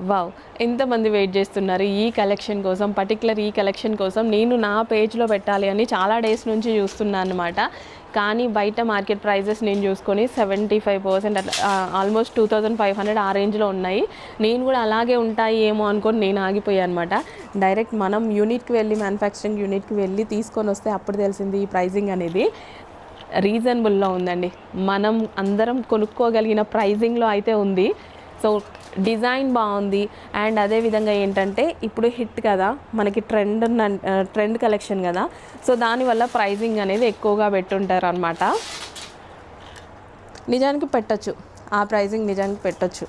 Wow! ఎంతమంది wait చేస్తున్నారు ఈ కలెక్షన్ కోసం, పర్టిక్యులర్ ఈ కలెక్షన్ కోసం. నేను నా పేజ్లో పెట్టాలి అని చాలా డేస్ నుంచి చూస్తున్నాను అనమాట. కానీ బయట మార్కెట్ ప్రైజెస్ నేను చూసుకొని 75% అట్లా ఆల్మోస్ట్ 2500 ఆ రేంజ్లో ఉన్నాయి. నేను కూడా అలాగే ఉంటాయి ఏమో అనుకొని నేను ఆగిపోయాను అనమాట. డైరెక్ట్ మనం యూనిట్కి వెళ్ళి, మ్యానుఫ్యాక్చరింగ్ యూనిట్కి వెళ్ళి తీసుకొని వస్తే అప్పుడు తెలిసింది ఈ ప్రైజింగ్ అనేది రీజనబుల్లో ఉందండి. మనం అందరం కొనుక్కోగలిగిన ప్రైజింగ్లో అయితే ఉంది. సో డిజైన్ బాగుంది. అండ్ అదేవిధంగా ఏంటంటే ఇప్పుడు హిట్ కదా మనకి, ట్రెండ్ కలెక్షన్ కదా, సో దానివల్ల ప్రైజింగ్ అనేది ఎక్కువగా పెట్టుంటారు అనమాట. నిజానికి పెట్టచ్చు, ఆ ప్రైజింగ్ నిజానికి పెట్టచ్చు,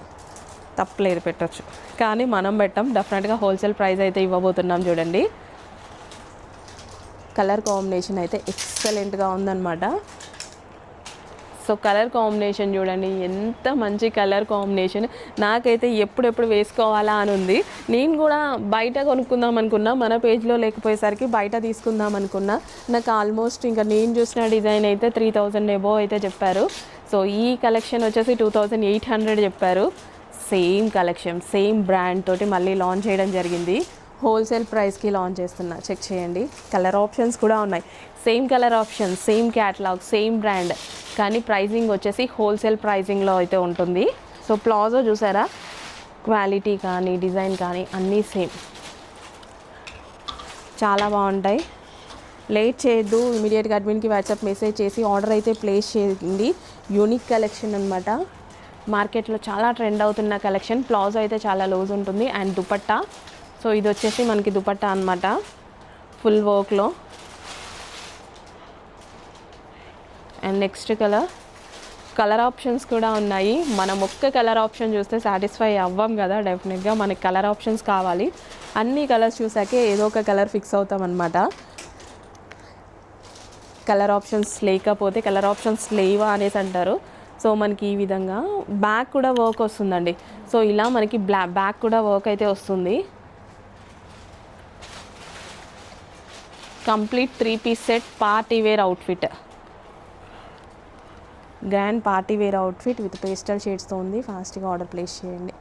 తప్పలేదు, పెట్టచ్చు. కానీ మనం పెట్టాం, డెఫినెట్గా హోల్సేల్ ప్రైస్ అయితే ఇవ్వబోతున్నాం. చూడండి కలర్ కాంబినేషన్ అయితే ఎక్సలెంట్గా ఉందన్నమాట. సో కలర్ కాంబినేషన్ చూడండి, ఎంత మంచి కలర్ కాంబినేషన్. నాకైతే ఎప్పుడెప్పుడు వేసుకోవాలా అని ఉంది. నేను కూడా బయట కొనుక్కుందాం అనుకున్నా, మన పేజ్లో లేకపోయేసరికి బయట తీసుకుందాం అనుకున్నా. నాకు ఆల్మోస్ట్ ఇంకా నేను చూసిన డిజైన్ అయితే 3000 ఎబో అయితే చెప్పారు. సో ఈ కలెక్షన్ వచ్చేసి 2800 చెప్పారు. సేమ్ కలెక్షన్, సేమ్ బ్రాండ్ తోటి మళ్ళీ లాంచ్ చేయడం జరిగింది. హోల్సేల్ ప్రైస్కి లాంచ్ చేస్తున్నా, చెక్ చేయండి. కలర్ ఆప్షన్స్ కూడా ఉన్నాయి, same colour option, same catalogue, same brand, కానీ ప్రైజింగ్ వచ్చేసి హోల్సేల్ ప్రైజింగ్లో అయితే ఉంటుంది. సో ప్లాజో చూసారా, క్వాలిటీ కానీ డిజైన్ కానీ అన్నీ సేమ్, చాలా బాగుంటాయి. లేట్ చేయొద్దు, ఇమీడియట్గా అడ్మిన్కి వాట్సాప్ మెసేజ్ చేసి ఆర్డర్ అయితే ప్లేస్ చేయండి. యూనిక్ కలెక్షన్ అనమాట, మార్కెట్లో చాలా ట్రెండ్ అవుతున్న కలెక్షన్. ప్లాజో అయితే చాలా లూజ్ ఉంటుంది. అండ్ దుపట్టా, సో ఇది వచ్చేసి మనకి దుపట్టా అనమాట, ఫుల్ వర్క్లో. అండ్ నెక్స్ట్ కలర్ ఆప్షన్స్ కూడా ఉన్నాయి. మనం ఒక్క కలర్ ఆప్షన్ చూస్తే సాటిస్ఫై అవ్వం కదా, డెఫినెట్గా మనకి కలర్ ఆప్షన్స్ కావాలి. అన్ని కలర్స్ చూసాకే ఏదో ఒక కలర్ ఫిక్స్ అవుతాం అనమాట. కలర్ ఆప్షన్స్ లేకపోతే కలర్ ఆప్షన్స్ లేవా అనేసి అంటారు. సో మనకి ఈ విధంగా బ్యాక్ కూడా వర్క్ వస్తుందండి. సో ఇలా మనకి బ్యాక్ కూడా వర్క్ అయితే వస్తుంది. Complete 3 piece set, party wear outfit, grand party wear outfit with pastel షేడ్స్తో ఉంది. ఫాస్ట్గా ఆర్డర్ ప్లేస్ చేయండి.